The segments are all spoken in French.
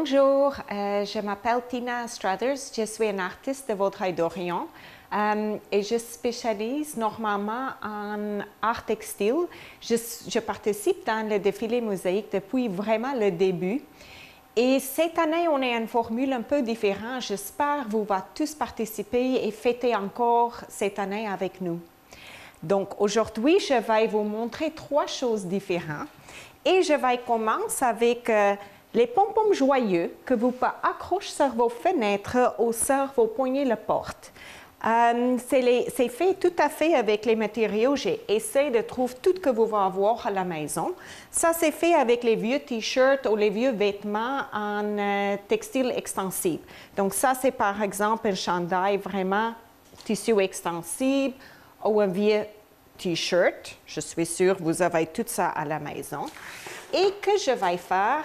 Bonjour, je m'appelle Tina Struthers, je suis une artiste de Vaudreuil-Dorion et je spécialise normalement en art textile. Je participe dans le défilé mosaïque depuis vraiment le début. Et cette année, on a une formule un peu différente. J'espère que vous allez tous participer et fêter encore cette année avec nous. Donc aujourd'hui, je vais vous montrer 3 choses différentes. Et je vais commencer avec les pompons joyeux que vous pouvez accrocher sur vos fenêtres ou sur vos poignées de porte. C'est fait tout à fait avec les matériaux. J'ai essayé de trouver tout ce que vous allez avoir à la maison. Ça, c'est fait avec les vieux t-shirts ou les vieux vêtements en textile extensible. Donc ça, c'est par exemple un chandail vraiment tissu extensible ou un vieux t-shirt. Je suis sûre que vous avez tout ça à la maison. Et que je vais faire,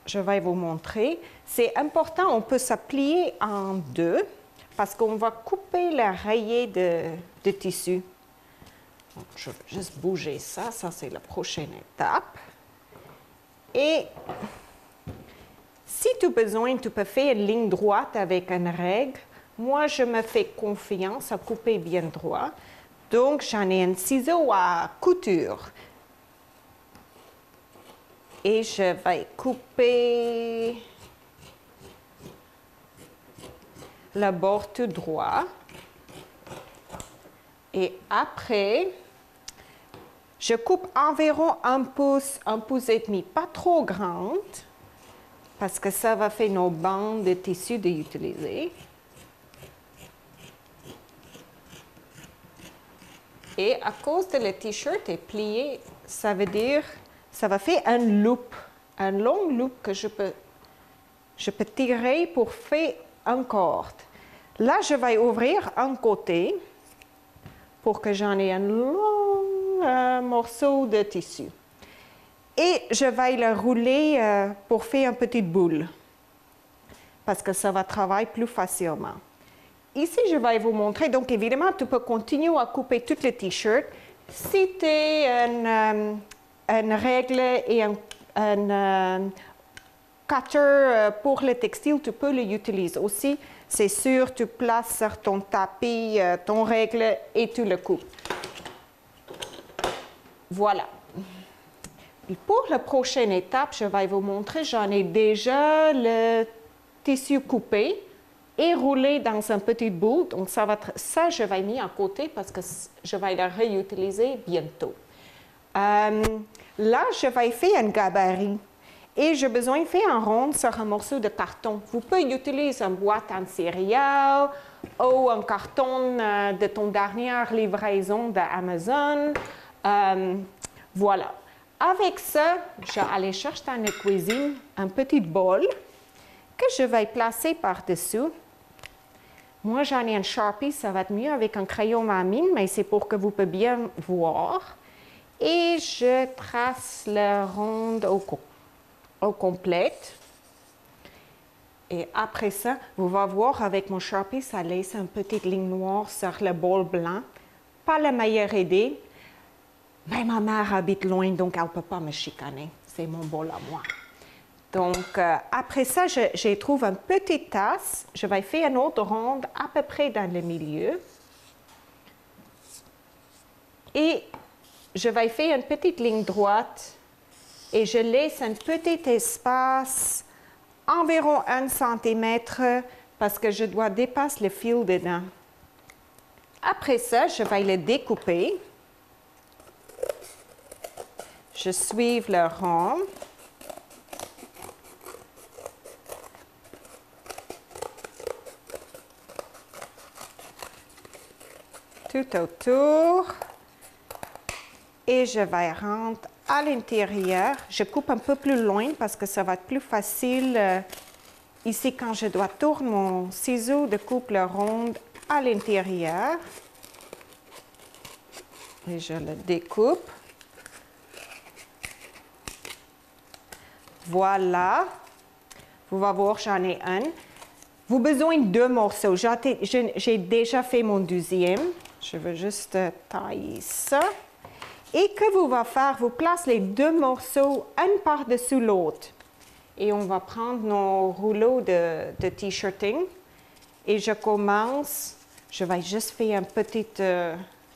je vais vous montrer. C'est important, on peut se plier en deux parce qu'on va couper le rayé de tissu. Donc, je vais juste bouger ça. Ça, c'est la prochaine étape. Et si tu as besoin, tu peux faire une ligne droite avec une règle. Moi, je me fais confiance à couper bien droit. Donc, j'en ai un ciseau à couture. Et je vais couper le bord tout droit. Et après, je coupe environ un pouce et demi, pas trop grande, parce que ça va faire nos bandes de tissu d'utiliser. Et à cause de le t-shirt est plié, ça veut dire, ça va faire un loop, un long loop que je peux tirer pour faire une corde. Là, je vais ouvrir un côté pour que j'en ai un long morceau de tissu. Et je vais le rouler pour faire une petite boule, parce que ça va travailler plus facilement. Ici, je vais vous montrer. Donc, évidemment, tu peux continuer à couper tout le t-shirt. Si tu as une règle et un cutter pour le textile, tu peux l'utiliser aussi. C'est sûr, tu places sur ton tapis ton règle et tu le coupes. Voilà. Et pour la prochaine étape, je vais vous montrer. J'en ai déjà le tissu coupé et roulé dans un petit bout. Donc, ça, je vais mettre à côté parce que je vais le réutiliser bientôt. Là, je vais faire un gabarit et j'ai besoin de faire un rond sur un morceau de carton. Vous pouvez utiliser une boîte en céréales ou un carton de ton dernière livraison d'Amazon. Voilà. Avec ça, je vais aller chercher dans la cuisine un petit bol que je vais placer par-dessus. Moi, j'en ai un Sharpie, ça va être mieux avec un crayon à mine, mais c'est pour que vous puissiez bien voir. Et je trace la ronde au complète. Et après ça, vous allez voir avec mon Sharpie, ça laisse une petite ligne noire sur le bol blanc. Pas la meilleure idée, mais ma mère habite loin, donc elle ne peut pas me chicaner. C'est mon bol à moi. Donc, après ça, je trouve une petite tasse. Je vais faire une autre ronde à peu près dans le milieu. Et je vais faire une petite ligne droite et je laisse un petit espace, environ 1 cm, parce que je dois dépasser le fil dedans. Après ça, je vais le découper. Je suis le rond. Tout autour. Et je vais rentrer à l'intérieur. Je coupe un peu plus loin parce que ça va être plus facile ici quand je dois tourner mon ciseau de coupe ronde à l'intérieur. Et je le découpe. Voilà. Vous allez voir, j'en ai un. Vous avez besoin de 2 morceaux. J'ai déjà fait mon deuxième. Je veux juste tailler ça. Et que vous allez faire, vous placez les 2 morceaux un par-dessus l'autre. et on va prendre nos rouleaux de t-shirting. Et je commence, je vais juste faire un petit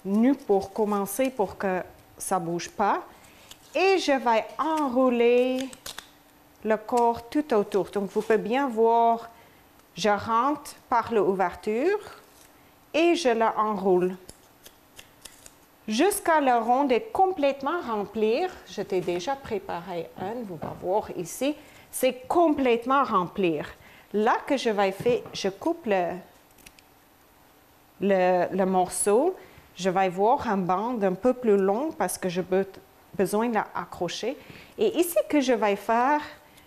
nœud pour commencer pour que ça ne bouge pas. Et je vais enrouler le corps tout autour. Donc, vous pouvez bien voir, je rentre par l'ouverture et je l'enroule. Jusqu'à le rond est complètement rempli. Je t'ai déjà préparé un, vous allez voir ici. C'est complètement rempli. Là que je vais faire, je coupe le morceau. Je vais voir un bande un peu plus long parce que j'ai besoin de l'accrocher. Et ici que je vais faire,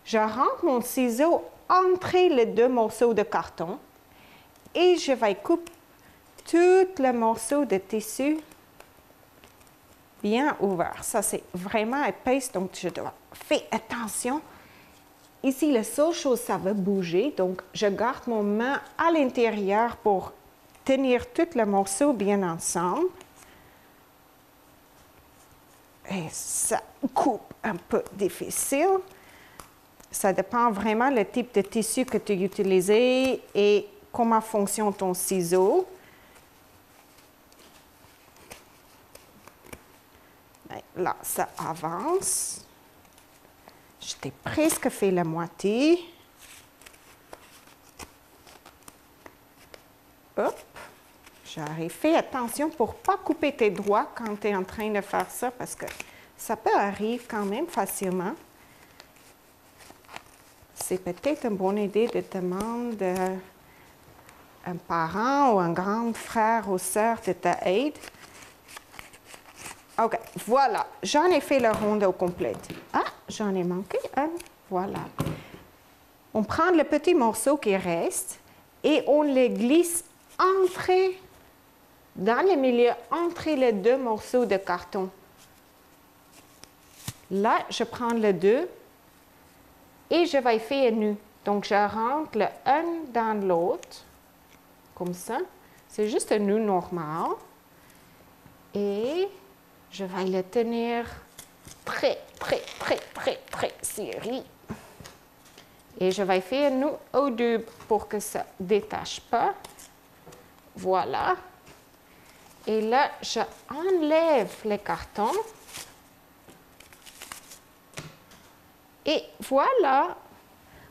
je rentre mon ciseau entre les deux morceaux de carton et je vais couper tout le morceau de tissu bien ouvert. Ça, c'est vraiment épaisse, donc je dois faire attention. Ici, la seule chose, ça va bouger, donc je garde mon main à l'intérieur pour tenir tout le morceau bien ensemble. Et ça coupe un peu difficile. Ça dépend vraiment du type de tissu que tu utilises et comment fonctionne ton ciseau. Et là, ça avance. Je t'ai presque fait la moitié. Hop. J'arrive. Fais attention pour ne pas couper tes doigts quand tu es en train de faire ça parce que ça peut arriver quand même facilement. C'est peut-être une bonne idée de demander à un parent ou un grand frère ou sœur de t'aider. OK, voilà. J'en ai fait le rond au complet. Ah, j'en ai manqué un. Voilà. On prend le petit morceau qui reste et on le glisse dans le milieu, entre les deux morceaux de carton. Là, je prends les deux et je vais faire un nœud. Donc, je rentre le un dans l'autre, comme ça. C'est juste un nœud normal. Et je vais le tenir très serré. Et je vais faire un nœud au deux pour que ça ne détache pas. Voilà. Et là, je enlève les cartons. Et voilà.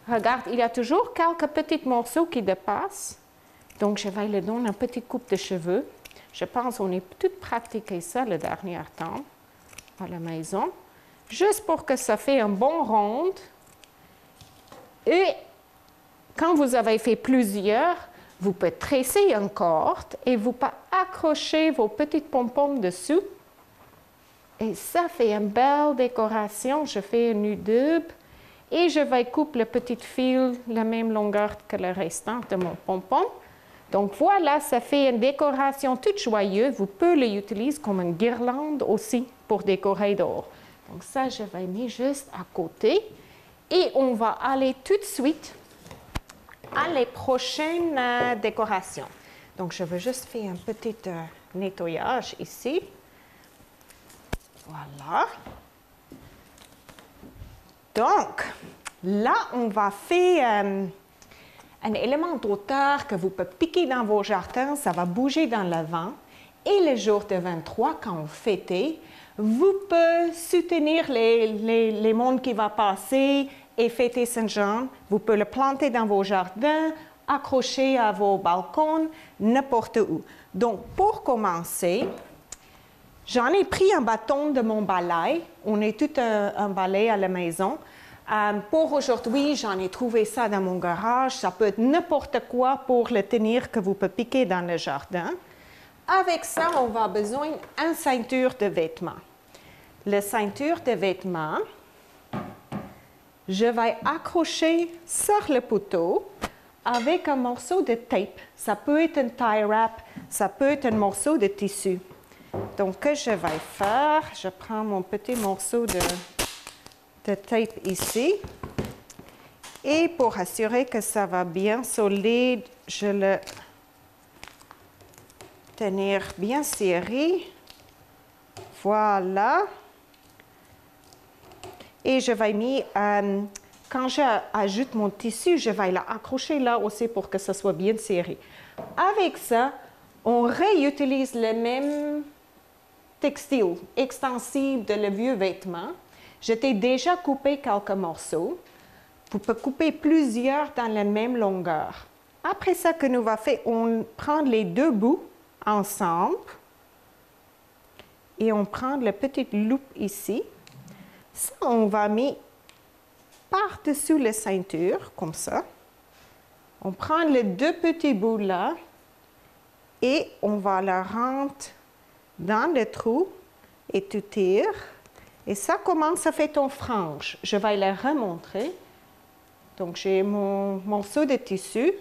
Regarde, il y a toujours quelques petits morceaux qui dépassent. Donc, je vais lui donner un petit coupe de cheveux. Je pense qu'on est toutes pratiqué ça le dernier temps à la maison. Juste pour que ça fait un bon rond. Et quand vous avez fait plusieurs, vous pouvez tresser une corde et vous pouvez accrocher vos petites pompons dessus. Et ça fait une belle décoration. Je fais un nœud double et je vais couper le petit fil la même longueur que le restant de mon pompon. Donc voilà, ça fait une décoration toute joyeuse. Vous pouvez l'utiliser comme une guirlande aussi pour décorer dehors. Donc ça, je vais mettre juste à côté. Et on va aller tout de suite à les prochaines décorations. Donc, je vais juste faire un petit nettoyage ici. Voilà. Donc, là, on va faire un élément d'auteur que vous pouvez piquer dans vos jardins. Ça va bouger dans le vent. Et le jour de 23, quand on fête, vous pouvez soutenir les mondes qui vont passer et fêter Saint-Jean. Vous pouvez le planter dans vos jardins, accrocher à vos balcons, n'importe où. Donc, pour commencer, j'en ai pris un bâton de mon balai. On est tout un balai à la maison. Pour aujourd'hui, j'en ai trouvé ça dans mon garage. Ça peut être n'importe quoi pour le tenir que vous pouvez piquer dans le jardin. Avec ça, on va besoin d'une ceinture de vêtements. La ceinture de vêtements, je vais accrocher sur le poteau avec un morceau de tape. Ça peut être un tie wrap, ça peut être un morceau de tissu. Donc, ce que je vais faire, je prends mon petit morceau de tape ici. Et pour assurer que ça va bien solide, je le tenir bien serré. Voilà. Et je vais mettre quand j'ajoute mon tissu, je vais l'accrocher là aussi pour que ça soit bien serré. Avec ça, on réutilise le même textile extensible de le vieux vêtement. Je t'ai déjà coupé quelques morceaux. Vous pouvez couper plusieurs dans la même longueur. Après ça que nous va faire, on prend les deux bouts ensemble et on prend la petite loupe ici. Ça, on va mettre par-dessus la ceinture, comme ça. On prend les deux petits bouts là et on va la rentrer dans le trou et tu tires. Et ça commence à faire ton frange. Je vais la remontrer. Donc, j'ai mon morceau de tissu.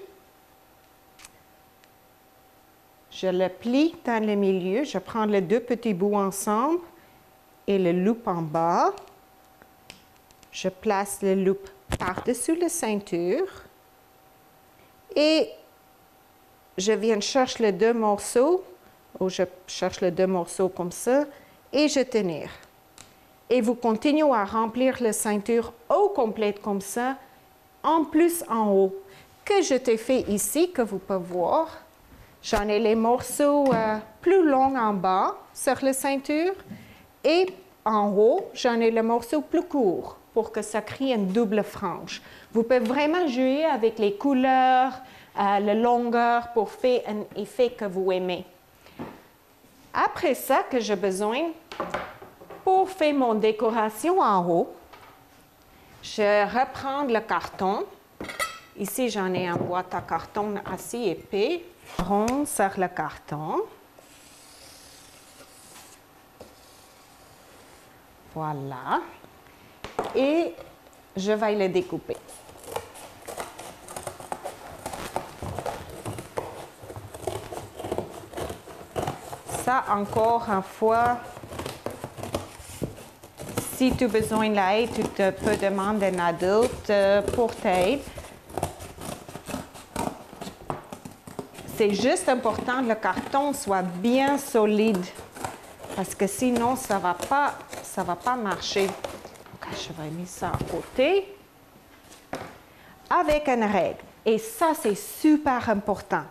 Je le plie dans le milieu. Je prends les deux petits bouts ensemble et le loupe en bas. Je place le loupe par-dessus la ceinture. Et je viens chercher les deux morceaux, ou je cherche les deux morceaux comme ça, et je tenir. Et vous continuez à remplir la ceinture au complet comme ça, en plus en haut. Que je t'ai fait ici, que vous pouvez voir, j'en ai les morceaux plus longs en bas sur la ceinture, et en haut, j'en ai le morceau plus court pour que ça crée une double frange. Vous pouvez vraiment jouer avec les couleurs, la longueur pour faire un effet que vous aimez. Après ça, que j'ai besoin pour faire mon décoration en haut, je reprends le carton. Ici, j'en ai un boîte à carton assez épais. Je rond sur le carton. Voilà. Et je vais le découper. Ça, encore une fois, si tu as besoin d'aide, tu peux demander à un adulte pour t'aider. C'est juste important que le carton soit bien solide, parce que sinon, ça va pas marcher. Donc, je vais mettre ça à côté avec une règle. Et ça, c'est super important.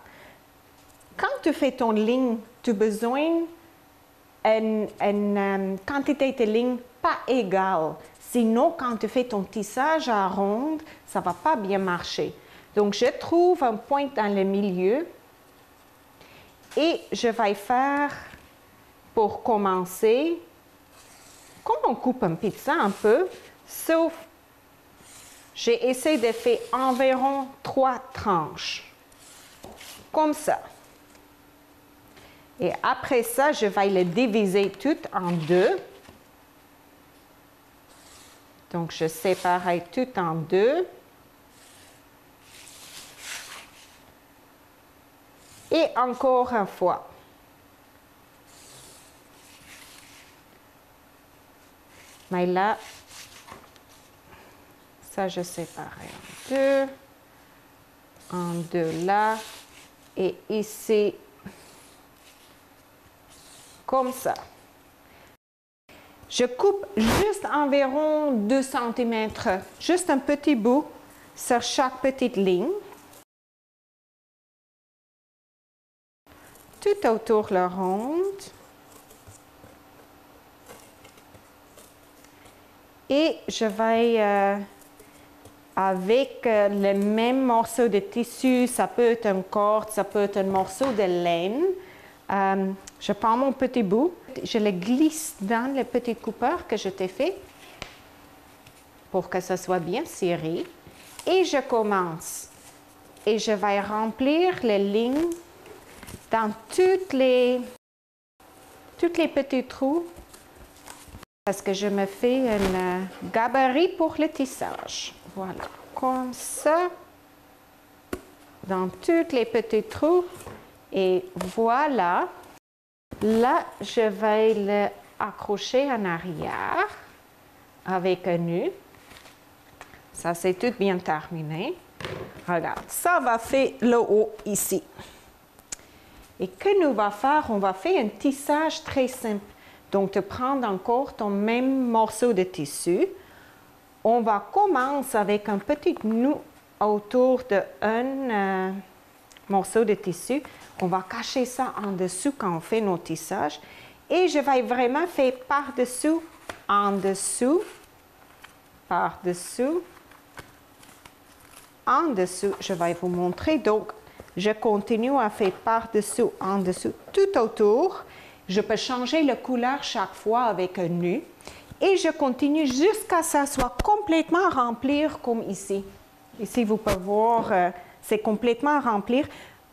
Quand tu fais ton ligne, tu as besoin d'une quantité de lignes pas égale. Sinon, quand tu fais ton tissage à ronde, ça ne va pas bien marcher. Donc, je trouve un point dans le milieu et je vais faire, pour commencer, comme on coupe une pizza un peu, sauf j'ai essayé de faire environ 3 tranches, comme ça. Et après ça, je vais le diviser tout en deux. Donc, je sépare tout en deux. Et encore une fois. Mais là, ça, je sépare en deux là, et ici, comme ça. Je coupe juste environ 2 cm, juste un petit bout sur chaque petite ligne. Tout autour la ronde. Et je vais, avec le même morceau de tissu, ça peut être une corde, ça peut être un morceau de laine, je prends mon petit bout, je le glisse dans le petit coupeur que je t'ai fait pour que ça soit bien serré. Et je commence. Et je vais remplir les lignes dans tous les petits trous parce que je me fais un gabarit pour le tissage. Voilà, comme ça, dans tous les petits trous. Et voilà, là, je vais l'accrocher en arrière avec un nœud. Ça, c'est tout bien terminé. Regarde, ça va faire le haut ici. Et que nous va faire? On va faire un tissage très simple. Donc, tu prends encore ton même morceau de tissu. On va commencer avec un petit nœud autour d'un morceau de tissu. On va cacher ça en dessous quand on fait nos tissages. Et je vais vraiment faire par-dessous, en dessous, par-dessous, en dessous. Je vais vous montrer. Donc, je continue à faire par-dessous, en dessous, tout autour. Je peux changer la couleur chaque fois avec un nœud. Et je continue jusqu'à ce que ça soit complètement rempli comme ici. Ici, vous pouvez voir, c'est complètement rempli.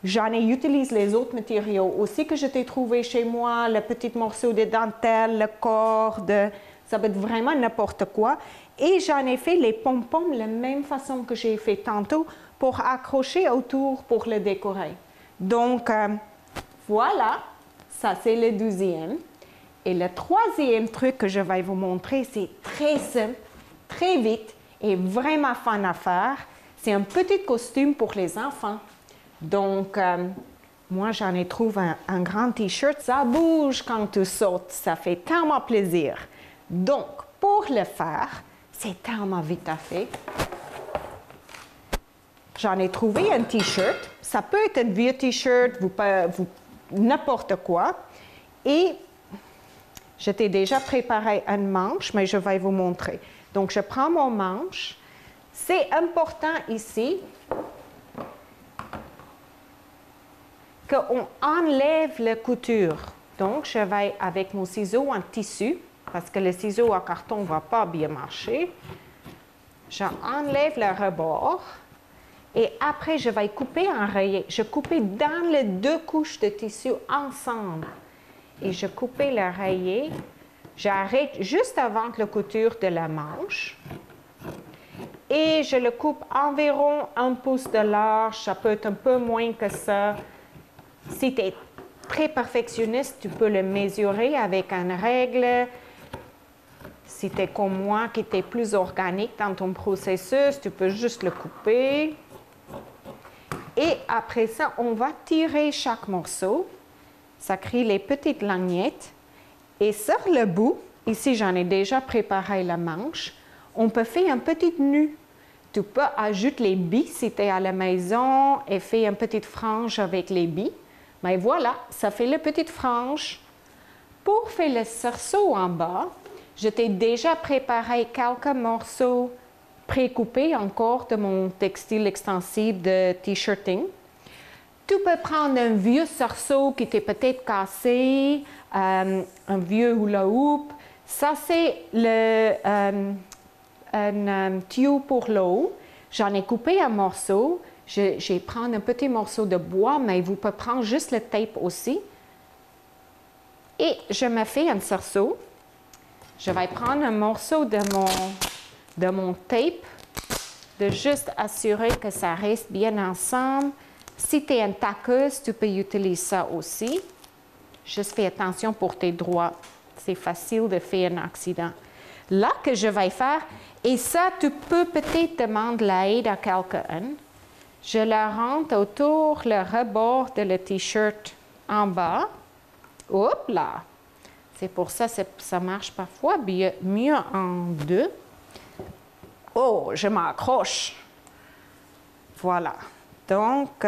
J'en ai utilisé les autres matériaux aussi que je t'ai trouvé chez moi, le petit morceau de dentelle, le corde, ça peut être vraiment n'importe quoi. Et j'en ai fait les pompons de la même façon que j'ai fait tantôt pour accrocher autour pour le décorer. Donc, voilà, ça c'est le 12e. Et le 3e truc que je vais vous montrer, c'est très simple, très vite et vraiment fun à faire. C'est un petit costume pour les enfants. Donc, moi, j'en ai trouvé un grand t-shirt. Ça bouge quand tu sautes. Ça fait tellement plaisir. Donc, pour le faire, c'est tellement vite à faire. J'en ai trouvé un t-shirt. Ça peut être un vieux t-shirt, n'importe quoi. Et je t'ai déjà préparé un manche, mais je vais vous montrer. Donc, je prends mon manche. C'est important ici qu'on enlève la couture. Donc, je vais avec mon ciseau en tissu, parce que le ciseau en carton ne va pas bien marcher. J'enlève le rebord et après, je vais couper en rayé. Je coupe dans les 2 couches de tissu ensemble. Et je coupe le rayé. J'arrête juste avant la couture de la manche. Et je le coupe environ 1 pouce de large. Ça peut être un peu moins que ça. Si tu es très perfectionniste, tu peux le mesurer avec une règle. Si tu es comme moi, qui est plus organique dans ton processus, tu peux juste le couper. Et après ça, on va tirer chaque morceau. Ça crée les petites lagnettes. Et sur le bout, ici j'en ai déjà préparé la manche, on peut faire un petit nœud. Tu peux ajouter les billes si tu es à la maison et faire une petite frange avec les billes. Mais voilà, ça fait la petite frange. Pour faire le cerceau en bas, je t'ai déjà préparé quelques morceaux précoupés encore de mon textile extensif de t-shirting. Tu peux prendre un vieux cerceau qui était peut-être cassé, un vieux hula hoop. Ça, c'est un tuyau pour l'eau. J'en ai coupé un morceau. Je vais prendre un petit morceau de bois, mais vous pouvez prendre juste le tape aussi. Et je me fais un cerceau. Je vais prendre un morceau de mon tape, de juste assurer que ça reste bien ensemble. Si tu es une taqueuse, tu peux utiliser ça aussi. Juste fais attention pour tes doigts. C'est facile de faire un accident. Là que je vais faire, et ça, tu peux peut-être demander l'aide à quelqu'un. Je la rentre autour le rebord de le t-shirt en bas. Hop là! C'est pour ça que ça marche parfois mieux en 2. Oh, je m'accroche. Voilà. Donc,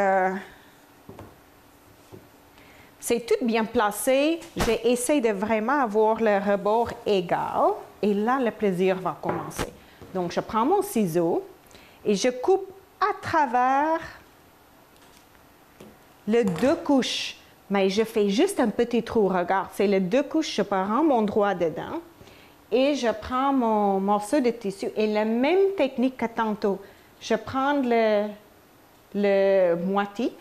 c'est tout bien placé. J'ai essayé de vraiment avoir le rebord égal. Et là, le plaisir va commencer. Donc, je prends mon ciseau et je coupe à travers les 2 couches. Mais je fais juste un petit trou. Regarde, c'est les 2 couches. Je prends mon doigt dedans et je prends mon morceau de tissu. Et la même technique que tantôt. Je prends le moitié,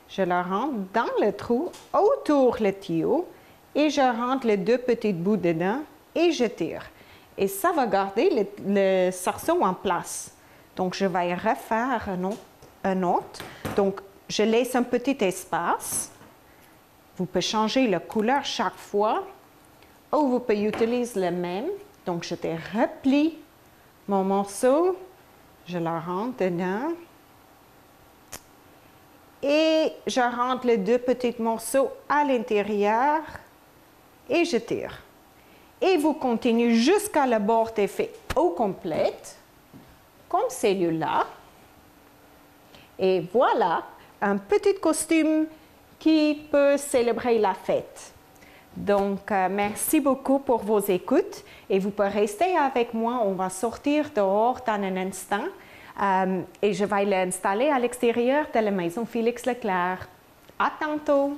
je le rentre dans le trou, autour le tuyau, et je rentre les 2 petits bouts dedans et je tire. Et ça va garder le cerceau en place. Donc, je vais refaire un autre. Donc, je laisse un petit espace. Vous pouvez changer la couleur chaque fois, ou vous pouvez utiliser le même. Donc, je te replie mon morceau, je le rentre dedans. Et je rentre les 2 petits morceaux à l'intérieur et je tire. Et vous continuez jusqu'à la bord est fait au complet. comme celui-là. Et voilà, un petit costume qui peut célébrer la fête. Donc, merci beaucoup pour vos écoutes et vous pouvez rester avec moi. On va sortir dehors dans un instant et je vais l'installer à l'extérieur de la maison Félix Leclerc. À tantôt!